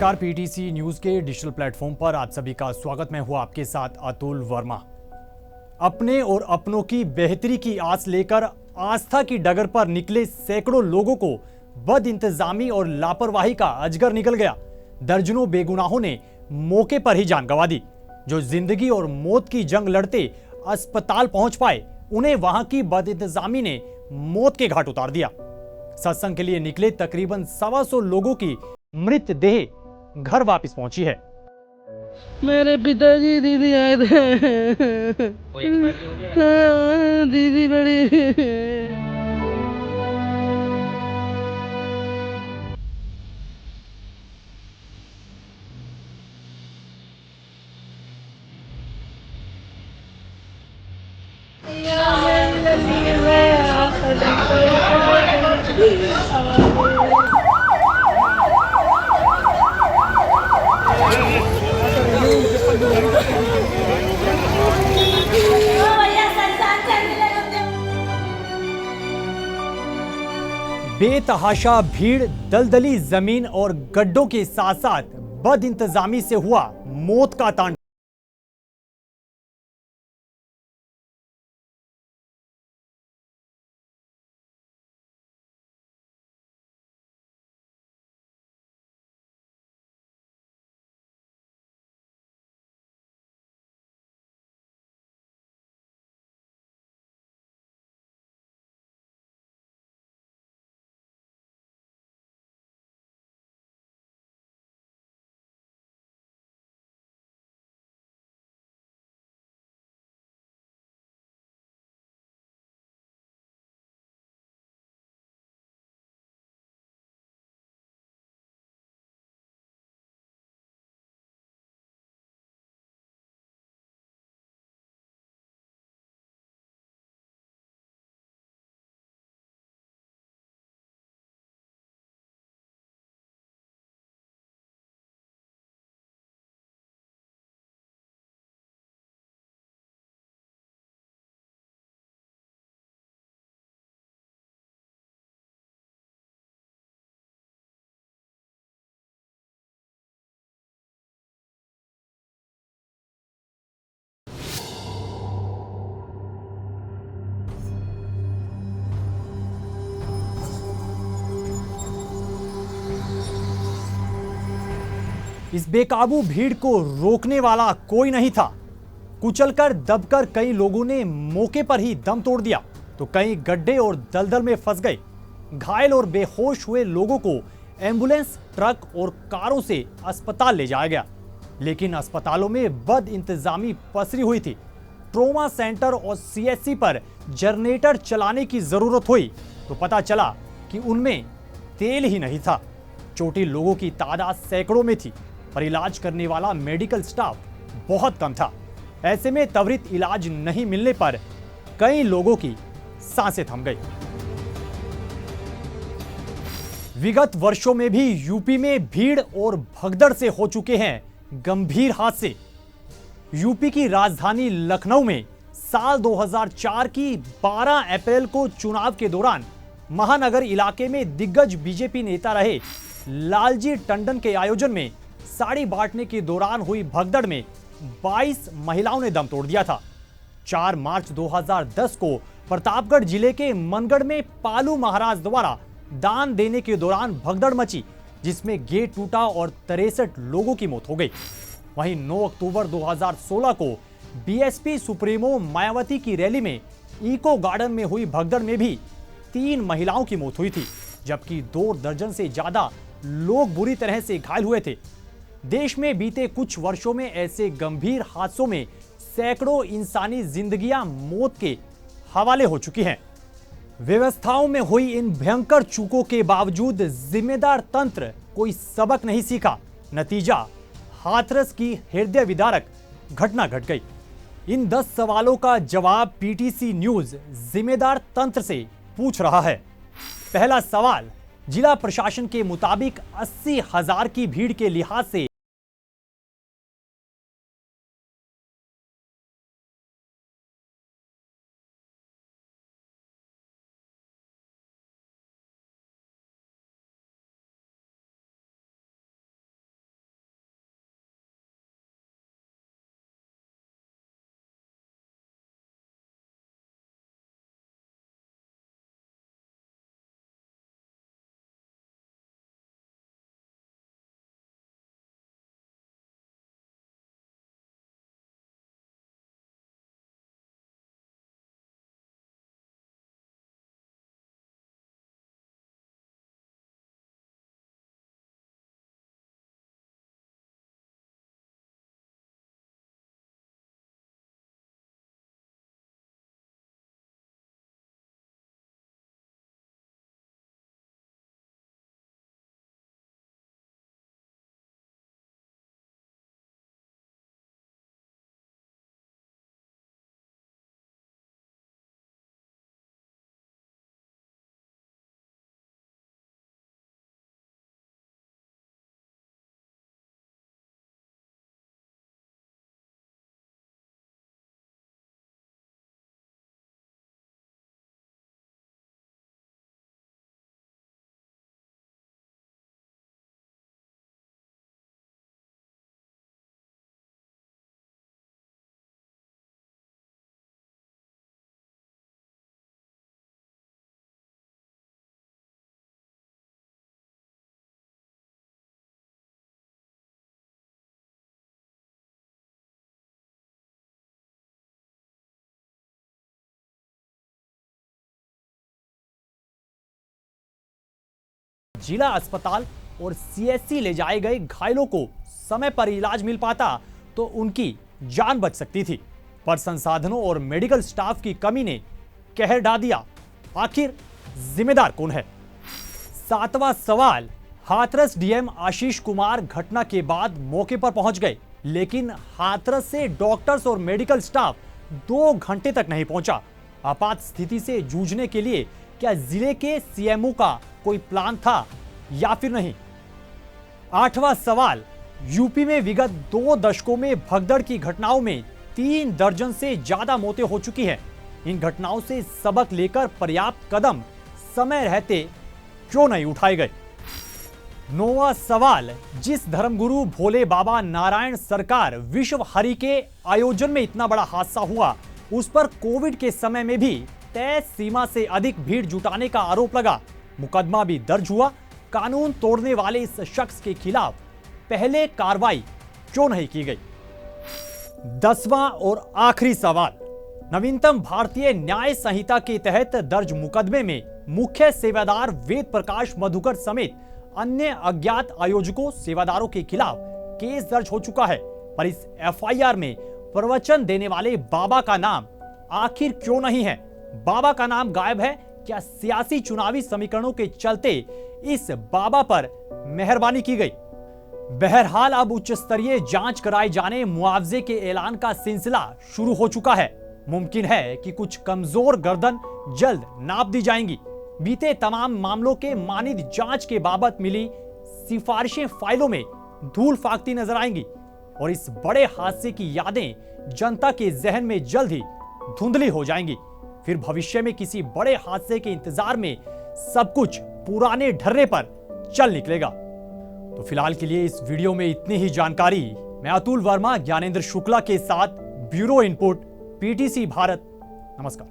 नमस्कार, PTC news के digital platform पर आप सभी का स्वागत। मैं हूं आपके साथ अतुल वर्मा। अपने और अपनों की बेहतरी की आस लेकर आस्था की डगर पर निकले सैकड़ों लोगों को बदइंतजामी और लापरवाही का अजगर निकल गया। दर्जनों बेगुनाहों ने मौके पर ही जान गंवा दी। जो जिंदगी और मौत की जंग लड़ते अस्पताल पहुंच पाए, उन्हें वहां की बदइंतजामी ने मौत के घाट उतार दिया। सत्संग के लिए निकले तकरीबन 125 लोगों की मृतदेह घर वापस पहुंची है। मेरे पिताजी दीदी आए थे। हाँ, दीदी बड़ी। बेतहाशा भीड़, दलदली जमीन और गड्ढों के साथ साथ बदइंतजामी से हुआ मौत का तांडव। इस बेकाबू भीड़ को रोकने वाला कोई नहीं था। कुचलकर दबकर कई लोगों ने मौके पर ही दम तोड़ दिया, तो कई गड्ढे और दलदल में फंस गए। घायल और बेहोश हुए लोगों को एम्बुलेंस, ट्रक और कारों से अस्पताल ले जाया गया, लेकिन अस्पतालों में बदइंतजामी पसरी हुई थी। ट्रोमा सेंटर और सीएचसी पर जनरेटर चलाने की जरूरत हुई तो पता चला कि उनमें तेल ही नहीं था। चोटिल लोगों की तादाद सैकड़ों में थी, पर इलाज करने वाला मेडिकल स्टाफ बहुत कम था। ऐसे में त्वरित इलाज नहीं मिलने पर कई लोगों की सांसें थम गई। विगत वर्षों में भी यूपी में भीड़ और भगदड़ से हो चुके हैं गंभीर हादसे। यूपी की राजधानी लखनऊ में साल 2004 की 12 अप्रैल को चुनाव के दौरान महानगर इलाके में दिग्गज बीजेपी नेता रहे लालजी टंडन के आयोजन में साड़ी बांटने के दौरान हुई भगदड़ में 22 महिलाओं ने दम तोड़ दिया था। 4 मार्च 2010 को प्रतापगढ़ जिले के मनगढ़ में पालू महाराज द्वारा दान देने के दौरान भगदड़ मची, जिसमें गेट टूटा और 63 लोगों की मौत हो गई। वहीं 9 अक्टूबर 2016 को बीएसपी सुप्रीमो मायावती की रैली में इको गार्डन में हुई भगदड़ में भी 3 महिलाओं की मौत हुई थी, जबकि 2 दर्जन से ज्यादा लोग बुरी तरह से घायल हुए थे। देश में बीते कुछ वर्षों में ऐसे गंभीर हादसों में सैकड़ों इंसानी जिंदगियां मौत के हवाले हो चुकी हैं। व्यवस्थाओं में हुई इन भयंकर चूकों के बावजूद जिम्मेदार तंत्र कोई सबक नहीं सीखा। नतीजा, हाथरस की हृदय विदारक घटना घट गई। इन 10 सवालों का जवाब पीटीसी न्यूज जिम्मेदार तंत्र से पूछ रहा है। पहला सवाल, जिला प्रशासन के मुताबिक 80,000 की भीड़ के लिहाज से जिला अस्पताल और सीएचसी ले जाए गए घायलों को समय पर इलाज मिल पाता तो उनकी जान बच सकती थी, पर संसाधनों और मेडिकल स्टाफ की कमी ने कहर ढा दिया। आखिर जिम्मेदार कौन है? सातवां सवाल, हाथरस डीएम आशीष कुमार घटना के बाद मौके पर पहुंच गए, लेकिन हाथरस से डॉक्टर्स और मेडिकल स्टाफ 2 घंटे तक नहीं पहुंचा। आपात स्थिति से जूझने के लिए क्या जिले के सीएमओ का कोई प्लान था या फिर नहीं? आठवां सवाल, यूपी में विगत 2 दशकों में भगदड़ की घटनाओं में 3 दर्जन से ज्यादा मौतें हो चुकी हैं। इन घटनाओं से सबक लेकर पर्याप्त कदम समय रहते क्यों नहीं उठाए गए? 9वां सवाल, जिस धर्मगुरु भोले बाबा नारायण सरकार विश्व हरि के आयोजन में इतना बड़ा हादसा हुआ, उस पर कोविड के समय में भी तय सीमा से अधिक भीड़ जुटाने का आरोप लगा। मुकदमा भी दर्ज हुआ। कानून तोड़ने वाले इस शख्स के खिलाफ पहले कार्रवाई क्यों नहीं की गई? 10वां और आखिरी सवाल, नवीनतम भारतीय न्याय संहिता के तहत दर्ज मुकदमे में मुख्य सेवादार वेद प्रकाश मधुकर समेत अन्य अज्ञात आयोजकों सेवादारों के खिलाफ केस दर्ज हो चुका है, पर इस एफआईआर में प्रवचन देने वाले बाबा का नाम आखिर क्यों नहीं है? बाबा का नाम गायब है? क्या सियासी चुनावी समीकरणों के चलते इस बाबा पर मेहरबानी की गई? बहरहाल अब उच्च स्तरीय जांच कराए जाने मुआवजे के ऐलान का सिलसिला शुरू हो चुका है। मुमकिन है कि कुछ कमजोर गर्दन जल्द नाप दी जाएंगी। बीते तमाम मामलों के मानिद जांच के बाबत मिली सिफारिशें फाइलों में धूल फाकती नजर आएंगी और इस बड़े हादसे की यादें जनता के जहन में जल्द ही धुंधली हो जाएंगी। फिर भविष्य में किसी बड़े हादसे के इंतजार में सब कुछ पुराने ढर्रे पर चल निकलेगा। तो फिलहाल के लिए इस वीडियो में इतनी ही जानकारी। मैं अतुल वर्मा ज्ञानेंद्र शुक्ला के साथ, ब्यूरो इनपुट, पीटीसी भारत। नमस्कार।